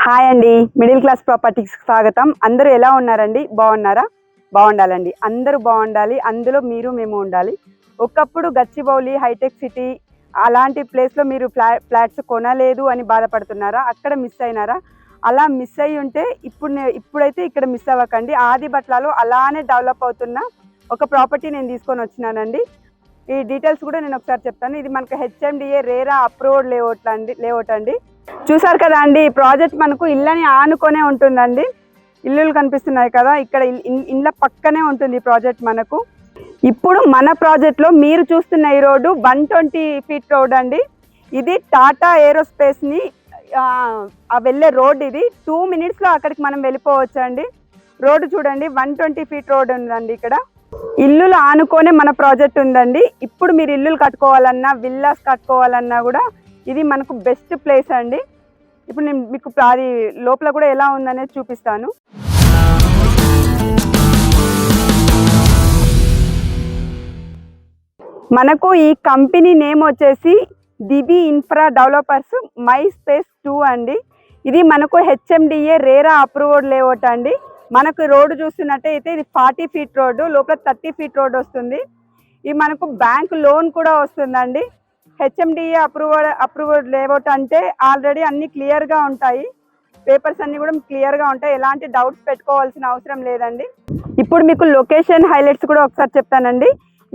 Hi అండి, middle class ప్రాపర్టీస్కి స్వాగతం. అందరూ ఎలా ఉన్నారండి? బాగున్నారా? బాగుండాలండి, అందరూ బాగుండాలి. అందులో మీరు మేము ఉండాలి. ఒకప్పుడు గచ్చిబౌలి, హైటెక్ సిటీ అలాంటి ప్లేస్లో మీరు ఫ్లాట్స్ కొనలేదు అని బాధపడుతున్నారా? అక్కడ మిస్ అయినారా? అలా మిస్ అయ్యి ఉంటే ఇప్పుడైతే ఇక్కడ మిస్ అవ్వకండి. ఆదిబట్లలో అలానే డెవలప్ అవుతున్న ఒక ప్రాపర్టీ నేను తీసుకొని వచ్చినానండి. ఈ డీటెయిల్స్ కూడా నేను ఒకసారి చెప్తాను. ఇది మనకు హెచ్ఎండిఏ రేరా అప్రూవ్డ్ లేఅవుట్ అండి. చూసారు కదా అండి, ఈ ప్రాజెక్ట్ మనకు ఇళ్ళని ఆనుకొనే ఉంటుందండి. ఇల్లులు కనిపిస్తున్నాయి కదా, ఇక్కడ ఇళ్ళ పక్కనే ఉంటుంది ఈ ప్రాజెక్ట్ మనకు. ఇప్పుడు మన ప్రాజెక్ట్లో మీరు చూస్తున్న ఈ రోడ్డు 120 ఫీట్ రోడ్ అండి. ఇది టాటా ఏరోస్పేస్ని వెళ్ళే రోడ్. ఇది 2 minutesలో అక్కడికి మనం వెళ్ళిపోవచ్చు అండి. రోడ్డు చూడండి, 120 ఫీట్ రోడ్ ఉందండి. ఇక్కడ ఇల్లులు ఆనుకొనే మన ప్రాజెక్ట్ ఉందండి. ఇప్పుడు మీరు ఇల్లులు కట్టుకోవాలన్నా, విల్లాస్ కట్టుకోవాలన్నా కూడా ఇది మనకు బెస్ట్ ప్లేస్ అండి. ఇప్పుడు నేను మీకు అది లోపల కూడా ఎలా ఉందనేది చూపిస్తాను. మనకు ఈ కంపెనీ నేమ్ వచ్చేసి దివి ఇన్ఫ్రా డెవలపర్స్ మై స్పేస్ 2 అండి. ఇది మనకు హెచ్ఎండిఏ రేరా అప్రూవ్డ్ లేఅవుట్ అండి. మనకు రోడ్డు చూస్తున్నట్టయితే ఇది 40 ఫీట్ రోడ్డు, లోపల 30 ఫీట్ రోడ్డు వస్తుంది. ఇది మనకు బ్యాంక్ లోన్ కూడా వస్తుందండి. హెచ్ఎండిఏ అప్రూవ్డ్ లేఅవుట్ అంటే ఆల్రెడీ అన్ని క్లియర్గా ఉంటాయి, పేపర్స్ అన్నీ కూడా క్లియర్గా ఉంటాయి. ఎలాంటి డౌట్స్ పెట్టుకోవాల్సిన అవసరం లేదండి. ఇప్పుడు మీకు లొకేషన్ హైలైట్స్ కూడా ఒకసారి చెప్తానండి.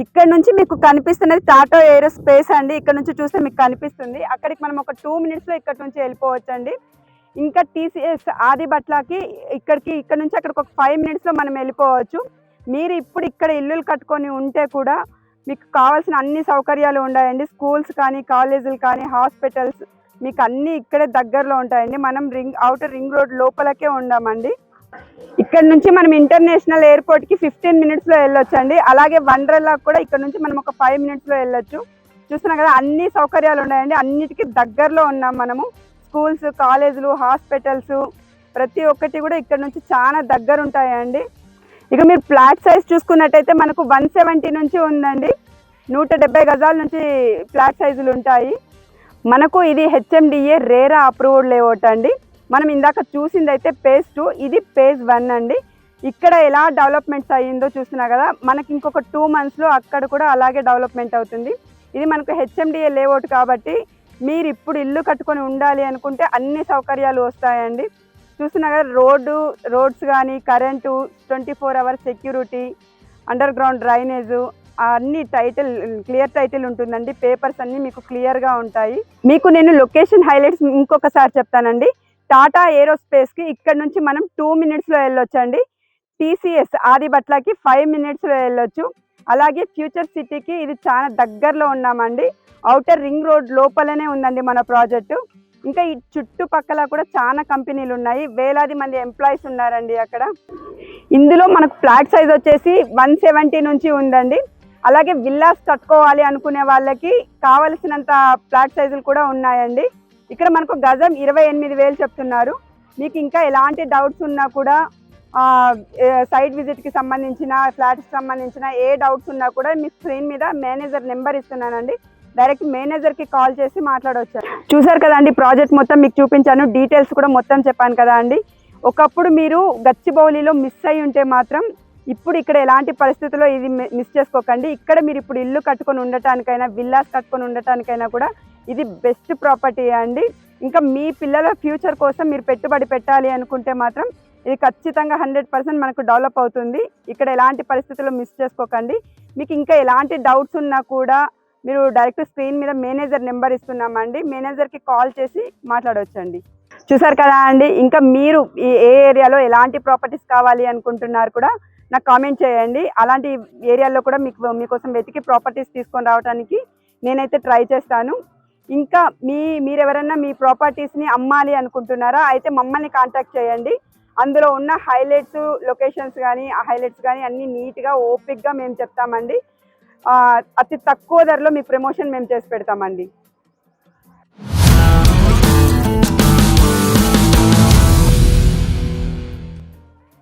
ఇక్కడ నుంచి మీకు కనిపిస్తున్నది టాటా ఏరోస్పేస్ అండి. ఇక్కడ నుంచి చూస్తే మీకు కనిపిస్తుంది. అక్కడికి మనం ఒక 2 minutesలో ఇక్కడ నుంచి వెళ్ళిపోవచ్చు అండి. ఇంకా టీసీఎస్ ఆదిబట్లకి ఇక్కడ నుంచి అక్కడికి ఒక 5 minutesలో మనం వెళ్ళిపోవచ్చు. మీరు ఇప్పుడు ఇక్కడ ఇల్లులు కట్టుకొని ఉంటే కూడా మీకు కావాల్సిన అన్ని సౌకర్యాలు ఉన్నాయండి. స్కూల్స్ కానీ, కాలేజీలు కానీ, హాస్పిటల్స్ మీకు అన్నీ ఇక్కడే దగ్గరలో ఉంటాయండి. మనం ఔటర్ రింగ్ రోడ్ లోపలకే ఉన్నామండి. ఇక్కడ నుంచి మనం ఇంటర్నేషనల్ ఎయిర్పోర్ట్కి 15 minutesలో వెళ్ళొచ్చు అండి. అలాగే వండర్లాకి కూడా ఇక్కడ నుంచి మనం ఒక 5 minutesలో వెళ్ళొచ్చు. చూస్తున్నాం కదా, అన్ని సౌకర్యాలు ఉన్నాయండి. అన్నిటికీ దగ్గరలో ఉన్నాం మనము. స్కూల్స్, కాలేజీలు, హాస్పిటల్స్ ప్రతి ఒక్కటి కూడా ఇక్కడ నుంచి చాలా దగ్గర ఉంటాయండి. ఇక మీరు ఫ్లాట్ సైజ్ చూసుకున్నట్టయితే మనకు 170 నుంచి ఉందండి. 170 గజాల నుంచి ఫ్లాట్ సైజులు ఉంటాయి. మనకు ఇది హెచ్ఎండిఏ రేరా అప్రూవ్డ్ లేఅవుట్ అండి. మనం ఇందాక చూసింది అయితే phase 2, ఇది phase 1 అండి. ఇక్కడ ఎలా డెవలప్మెంట్స్ అయ్యిందో చూస్తున్నా కదా, మనకి ఇంకొక 2 monthsలో అక్కడ కూడా అలాగే డెవలప్మెంట్ అవుతుంది. ఇది మనకు హెచ్ఎండిఏ లేఅవుట్ కాబట్టి మీరు ఇప్పుడు ఇల్లు కట్టుకొని ఉండాలి అనుకుంటే అన్ని సౌకర్యాలు వస్తాయండి. చూస్తున్నా కదా, రోడ్స్ కానీ, current, 24 hours security, under ground drainage, అన్ని క్లియర్ టైటిల్ ఉంటుందండి. పేపర్స్ అన్నీ మీకు క్లియర్గా ఉంటాయి. మీకు నేను లొకేషన్ హైలైట్స్ ఇంకొకసారి చెప్తానండి. టాటా ఏరోస్పేస్కి ఇక్కడ నుంచి మనం 2 minutesలో వెళ్ళొచ్చండి. టీసీఎస్ ఆదిబట్లకి 5 minutesలో వెళ్ళొచ్చు. అలాగే ఫ్యూచర్ సిటీకి ఇది చాలా దగ్గరలో ఉన్నామండి. ఔటర్ రింగ్ రోడ్ లోపలనే ఉందండి మన ప్రాజెక్టు. ఇంకా ఈ చుట్టుపక్కల కూడా చాలా కంపెనీలు ఉన్నాయి, వేలాది మంది ఎంప్లాయీస్ ఉన్నారండి అక్కడ. ఇందులో మనకు ఫ్లాట్ సైజ్ వచ్చేసి 170 నుంచి ఉందండి. అలాగే విల్లాస్ కట్టుకోవాలి అనుకునే వాళ్ళకి కావలసినంత ఫ్లాట్ సైజులు కూడా ఉన్నాయండి. ఇక్కడ మనకు గజం 28,000 చెప్తున్నారు. మీకు ఇంకా ఎలాంటి డౌట్స్ ఉన్నా కూడా సైట్ విజిట్కి సంబంధించిన, ఫ్లాట్కి సంబంధించిన ఏ డౌట్స్ ఉన్నా కూడా మీ స్క్రీన్ మీద మేనేజర్ నెంబర్ ఇస్తున్నానండి. డైరెక్ట్ మేనేజర్కి కాల్ చేసి మాట్లాడవచ్చు. చూసారు కదా అండి, ప్రాజెక్ట్ మొత్తం మీకు చూపించాను, డీటెయిల్స్ కూడా మొత్తం చెప్పాను కదా అండి. ఒకప్పుడు మీరు గచ్చిబౌలిలో మిస్ అయి ఉంటే మాత్రం ఇప్పుడు ఇక్కడ ఎలాంటి పరిస్థితుల్లో ఇది మిస్ చేసుకోకండి. ఇక్కడ మీరు ఇప్పుడు ఇల్లు కట్టుకొని ఉండటానికైనా, విల్లాస్ కట్టుకొని ఉండటానికైనా కూడా ఇది బెస్ట్ ప్రాపర్టీ అండి. ఇంకా మీ పిల్లల ఫ్యూచర్ కోసం మీరు పెట్టుబడి పెట్టాలి అనుకుంటే మాత్రం ఇది ఖచ్చితంగా 100% మనకు డెవలప్ అవుతుంది. ఇక్కడ ఎలాంటి పరిస్థితుల్లో మిస్ చేసుకోకండి. మీకు ఇంకా ఎలాంటి డౌట్స్ ఉన్నా కూడా మీరు డైరెక్ట్ స్క్రీన్ మీద మేనేజర్ నెంబర్ ఇస్తున్నామండి, మేనేజర్కి కాల్ చేసి మాట్లాడవచ్చండి. చూసారు కదా అండి, ఇంకా మీరు ఏ ఏరియాలో ఎలాంటి ప్రాపర్టీస్ కావాలి అనుకుంటున్నారు కూడా నాకు కామెంట్ చేయండి. అలాంటి ఏరియాలో కూడా మీకోసం వెతికి ప్రాపర్టీస్ తీసుకొని రావడానికి నేనైతే ట్రై చేస్తాను. ఇంకా మీరెవరన్నా మీ ప్రాపర్టీస్ని అమ్మాలి అనుకుంటున్నారా అయితే మమ్మల్ని కాంటాక్ట్ చేయండి. అందులో ఉన్న హైలైట్స్, లొకేషన్స్ కానీ, ఆ హైలైట్స్ కానీ అన్నీ నీట్గా, ఓపిక్గా మేము చెప్తామండి. అతి తక్కువ ధరలో మీ ప్రమోషన్ మేము చేసి పెడతామండి.